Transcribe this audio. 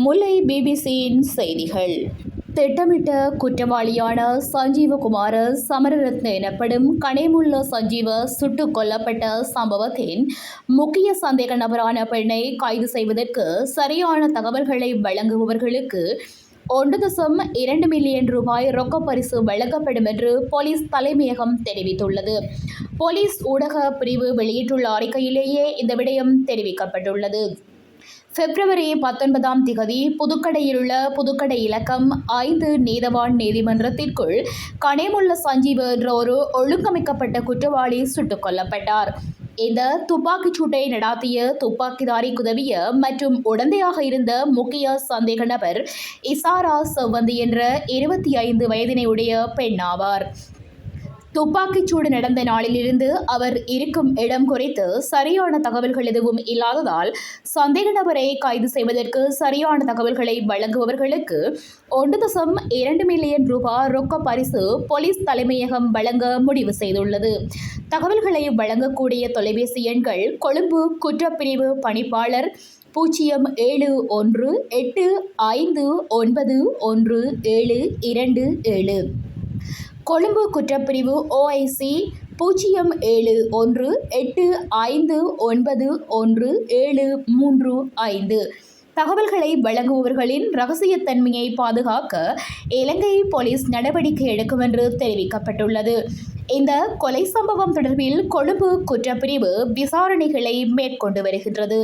முல்லை பிபிசியின் செய்திகள். திட்டமிட்ட குற்றவாளியான சஞ்சீவகுமார சமரரத்ன எனப்படும் கனேமுல்ல சஞ்சீவ சுட்டுக் கொல்லப்பட்ட சம்பவத்தின் முக்கிய சந்தேக நபரான பெண்ணை கைது செய்வதற்கு சரியான தகவல்களை வழங்குபவர்களுக்கு 1.2 மில்லியன் ரூபாய் ரொக்க பரிசு வழங்கப்படும் என்று போலீஸ் தலைமையகம் தெரிவித்துள்ளது. போலீஸ் ஊடக பிரிவு வெளியிட்டுள்ள அறிக்கையிலேயே இந்த விடயம் தெரிவிக்கப்பட்டுள்ளது. பிப்ரவரி 19 புதுக்கடையிலுள்ள புதுக்கடை இலக்கம் 5 நீதவான் நீதிமன்றத்திற்குள் கனேமுல்ல சஞ்சீவ என்ற ஒரு ஒழுங்கமைக்கப்பட்ட குற்றவாளி சுட்டுக் கொல்லப்பட்டார். இந்த துப்பாக்கிச் சூட்டை நடாத்திய துப்பாக்கிதாரி உதவிய மற்றும் உடந்தையாக இருந்த முக்கிய சந்தேக நபர் இசாரா செவ்வந்தி என்ற 25 வயதினை உடைய பெண் ஆவார். துப்பாக்கிச்சூடு நடந்த நாளிலிருந்து அவர் இருக்கும் இடம் குறித்து சரியான தகவல்கள் எதுவும் இல்லாததால் சந்தேக நபரை கைது செய்வதற்கு சரியான தகவல்களை வழங்குபவர்களுக்கு 1.2 மில்லியன் ரூபாய் ரொக்க பரிசு போலீஸ் தலைமையகம் வழங்க முடிவு செய்துள்ளது. தகவல்களை வழங்கக்கூடிய தொலைபேசி எண்கள்: கொழும்பு குற்றப்பிரிவு பணிப்பாளர் 0715911727, கொழும்பு குற்றப்பிரிவு OIC 0785911735. தகவல்களை வழங்குபவர்களின் இரகசியத்தன்மையை பாதுகாக்க இலங்கை போலீஸ் நடவடிக்கை எடுக்கும் என்று தெரிவிக்கப்பட்டுள்ளது. இந்த கொலை சம்பவம் தொடர்பில் கொழும்பு குற்றப்பிரிவு விசாரணைகளை மேற்கொண்டு வருகின்றது.